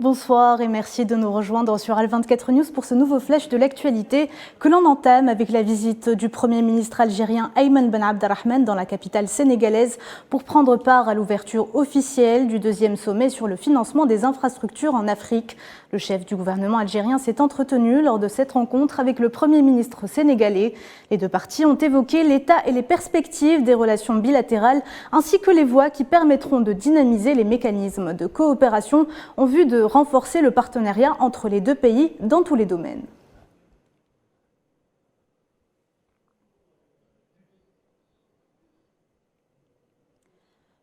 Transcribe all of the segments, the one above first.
Bonsoir et merci de nous rejoindre sur Al24 News pour ce nouveau flash de l'actualité que l'on entame avec la visite du Premier ministre algérien Ayman Ben Abdelrahman dans la capitale sénégalaise pour prendre part à l'ouverture officielle du deuxième sommet sur le financement des infrastructures en Afrique. Le chef du gouvernement algérien s'est entretenu lors de cette rencontre avec le Premier ministre sénégalais. Les deux parties ont évoqué l'état et les perspectives des relations bilatérales ainsi que les voies qui permettront de dynamiser les mécanismes de coopération en vue de renforcer le partenariat entre les deux pays dans tous les domaines.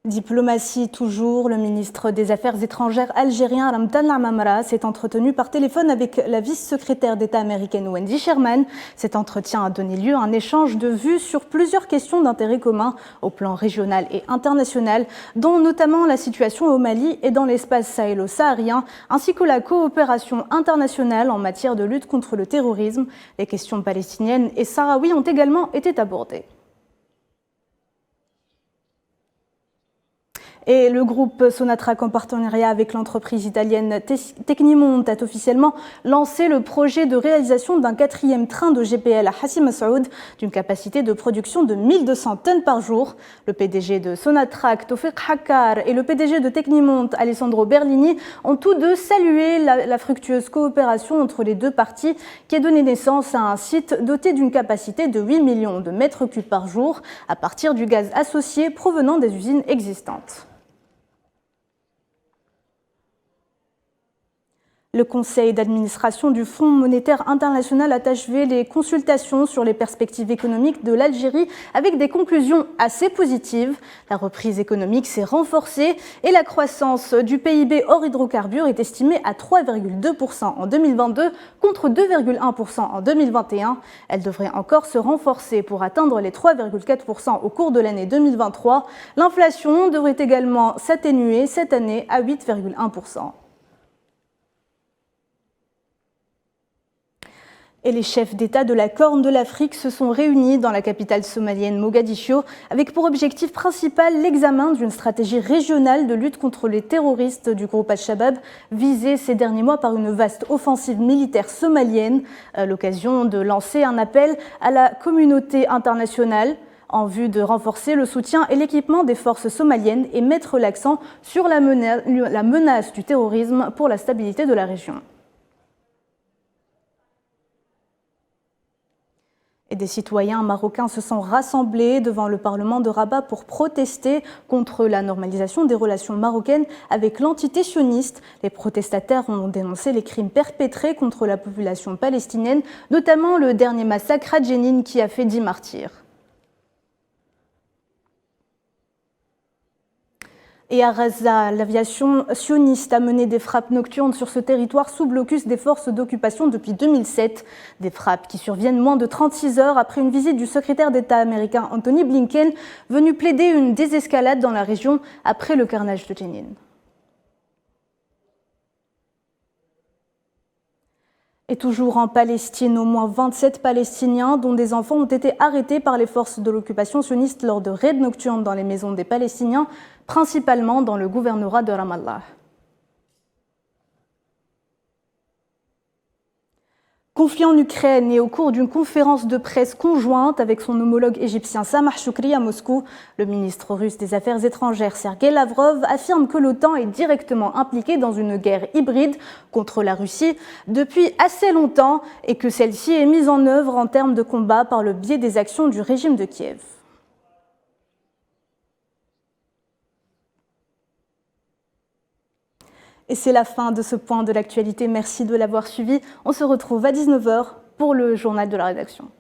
Diplomatie toujours, le ministre des Affaires étrangères algérien Ramtan Lamamra s'est entretenu par téléphone avec la vice-secrétaire d'État américaine Wendy Sherman. Cet entretien a donné lieu à un échange de vues sur plusieurs questions d'intérêt commun au plan régional et international, dont notamment la situation au Mali et dans l'espace sahélo-saharien, ainsi que la coopération internationale en matière de lutte contre le terrorisme. Les questions palestiniennes et sahraouies ont également été abordées. Et le groupe Sonatrach, en partenariat avec l'entreprise italienne Tecnimont, a officiellement lancé le projet de réalisation d'un 4e train de GPL à Hassi Mas'oud d'une capacité de production de 1200 tonnes par jour. Le PDG de Sonatrach, Tawfiq Hakkar, et le PDG de Tecnimont, Alessandro Berlini, ont tous deux salué la fructueuse coopération entre les deux parties qui a donné naissance à un site doté d'une capacité de 8 millions de mètres cubes par jour à partir du gaz associé provenant des usines existantes. Le conseil d'administration du Fonds monétaire international a achevé les consultations sur les perspectives économiques de l'Algérie avec des conclusions assez positives. La reprise économique s'est renforcée et la croissance du PIB hors hydrocarbures est estimée à 3,2% en 2022 contre 2,1% en 2021. Elle devrait encore se renforcer pour atteindre les 3,4% au cours de l'année 2023. L'inflation devrait également s'atténuer cette année à 8,1%. Et les chefs d'État de la Corne de l'Afrique se sont réunis dans la capitale somalienne Mogadiscio avec pour objectif principal l'examen d'une stratégie régionale de lutte contre les terroristes du groupe Al-Shabaab visés ces derniers mois par une vaste offensive militaire somalienne, à l'occasion de lancer un appel à la communauté internationale en vue de renforcer le soutien et l'équipement des forces somaliennes et mettre l'accent sur la menace du terrorisme pour la stabilité de la région. Et des citoyens marocains se sont rassemblés devant le Parlement de Rabat pour protester contre la normalisation des relations marocaines avec l'entité sioniste. Les protestataires ont dénoncé les crimes perpétrés contre la population palestinienne, notamment le dernier massacre à Jenin qui a fait 10 martyrs. Et à Gaza, l'aviation sioniste a mené des frappes nocturnes sur ce territoire sous blocus des forces d'occupation depuis 2007. Des frappes qui surviennent moins de 36 heures après une visite du secrétaire d'État américain Anthony Blinken, venu plaider une désescalade dans la région après le carnage de Jenin. Et toujours en Palestine, au moins 27 Palestiniens, dont des enfants, ont été arrêtés par les forces de l'occupation sioniste lors de raids nocturnes dans les maisons des Palestiniens, principalement dans le gouvernorat de Ramallah. Conflit en Ukraine et au cours d'une conférence de presse conjointe avec son homologue égyptien Samah Shoukry à Moscou, le ministre russe des Affaires étrangères Sergei Lavrov affirme que l'OTAN est directement impliquée dans une guerre hybride contre la Russie depuis assez longtemps et que celle-ci est mise en œuvre en termes de combat par le biais des actions du régime de Kiev. Et c'est la fin de ce point de l'actualité. Merci de l'avoir suivi. On se retrouve à 19 h pour le journal de la rédaction.